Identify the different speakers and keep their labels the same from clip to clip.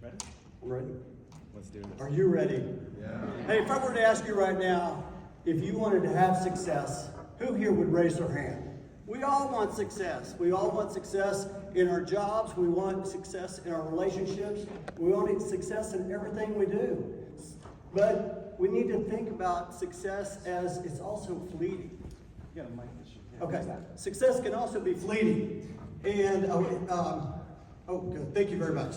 Speaker 1: Ready?
Speaker 2: I'm ready.
Speaker 1: Let's do this.
Speaker 2: Are you ready?
Speaker 1: Yeah.
Speaker 2: Hey, if I were to ask you right now, if you wanted to have success, who here would raise their hand? We all want success. We all want success in our jobs. We want success in our relationships. We want success in everything we do. But we need to think about success as it's also fleeting.
Speaker 1: You got a mic this year.
Speaker 2: Okay, success can also be fleeting. And, good, thank you very much.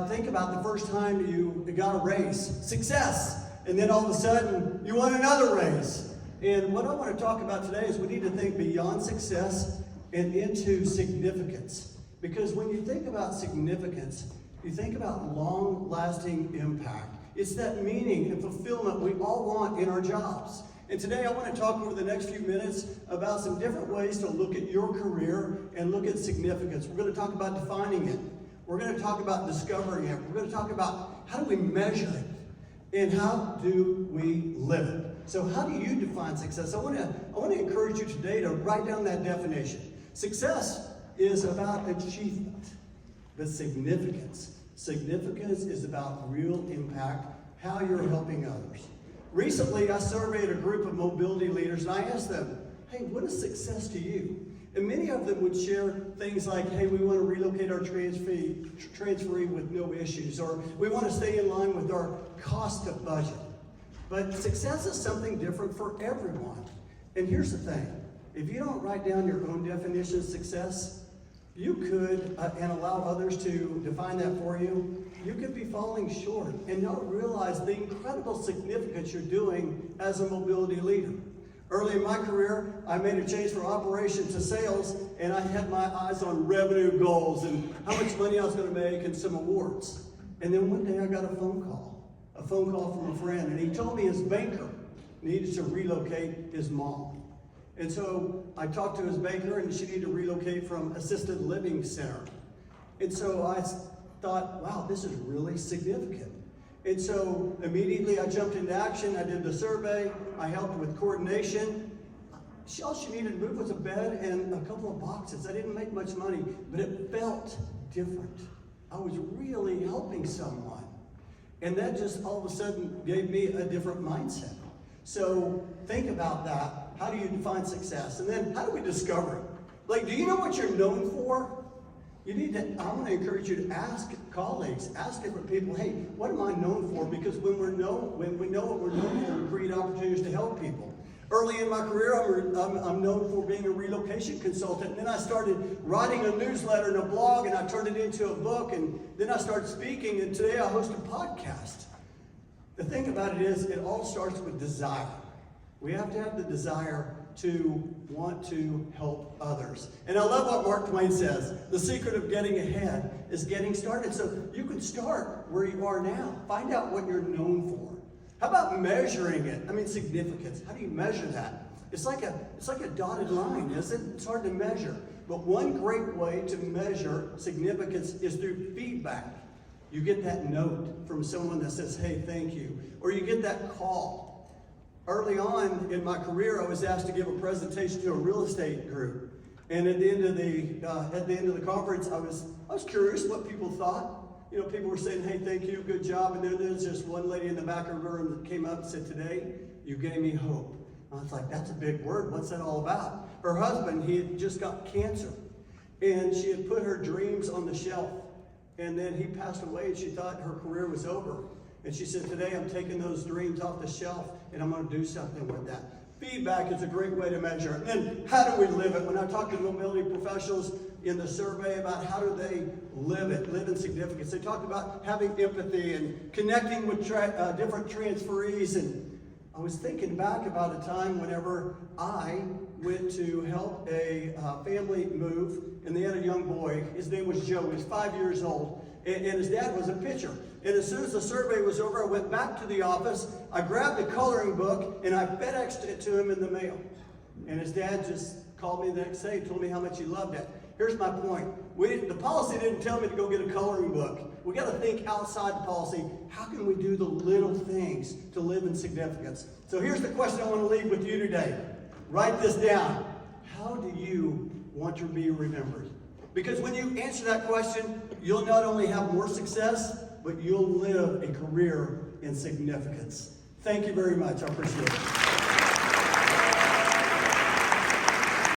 Speaker 2: Think about the first time you got a raise, success, and then all of a sudden you want another raise. And what I want to talk about today is we need to think beyond success and into significance. Because when you think about significance, you think about long-lasting impact. It's that meaning and fulfillment we all want in our jobs. And today I want to talk over the next few minutes about some different ways to look at your career and look at significance. We're going to talk about defining it. We're going to talk about discovering it. We're going to talk about how do we measure it and how do we live it. So how do you define success? I want to encourage you today to write down that definition. Success is about achievement, but significance is about real impact, how you're helping others. Recently, I surveyed a group of mobility leaders, and I asked them, hey, what is success to you? And many of them would share things like, hey, we want to relocate our transferee with no issues, or we want to stay in line with our cost of budget. But success is something different for everyone. And here's the thing. If you don't write down your own definition of success, you could, and allow others to define that for you, you could be falling short and not realize the incredible significance you're doing as a mobility leader. Early in my career, I made a change from operations to sales, and I had my eyes on revenue goals and how much money I was going to make and some awards. And then one day I got a phone call from a friend, and he told me his banker needed to relocate his mom. And so I talked to his banker, and she needed to relocate from assisted living center. And so I thought, wow, this is really significant. And so immediately I jumped into action. I did the survey. I helped with coordination. All she needed to move was a bed and a couple of boxes. I didn't make much money, but it felt different. I was really helping someone. And that just all of a sudden gave me a different mindset. So think about that. How do you define success? And then how do we discover it? Like, do you know what you're known for? I want to encourage you to ask colleagues, ask different people, hey, what am I known for? Because when we know what we're known for, we create opportunities to help people. Early in my career, I'm known for being a relocation consultant. And then I started writing a newsletter and a blog, and I turned it into a book, and then I started speaking, and today I host a podcast. The thing about it is, it all starts with desire. We have to have the desire to want to help others. And I love what Mark Twain says. The secret of getting ahead is getting started. So you can start where you are now. Find out what you're known for. How about measuring it? I mean, significance. How do you measure that? It's like a dotted line, isn't it? It's hard to measure. But one great way to measure significance is through feedback. You get that note from someone that says, hey, thank you. Or you get that call. Early on in my career, I was asked to give a presentation to a real estate group. And at the end of the conference, I was curious what people thought. You know, people were saying, hey, thank you, good job. And then there's just one lady in the back of the room that came up and said, today, you gave me hope. I was like, that's a big word. What's that all about? Her husband, he had just got cancer. And she had put her dreams on the shelf. And then he passed away, and she thought her career was over. And she said, today I'm taking those dreams off the shelf, and I'm going to do something with that. Feedback is a great way to measure it. And then how do we live it? When I talk to mobility professionals in the survey about how do they live it, live in significance, they talk about having empathy and connecting with different transferees. And I was thinking back about a time whenever I went to help a family move, and they had a young boy. His name was Joe. He was 5 years old, and his dad was a pitcher. And as soon as the survey was over, I went back to the office, I grabbed the coloring book, and I FedExed it to him in the mail. And his dad just called me the next day and told me how much he loved it. Here's my point. The policy didn't tell me to go get a coloring book. We got to think outside the policy. How can we do the little things to live in significance? So here's the question I want to leave with you today. Write this down. How do you want to be remembered? Because when you answer that question, you'll not only have more success, but you'll live a career in significance. Thank you very much. I appreciate it.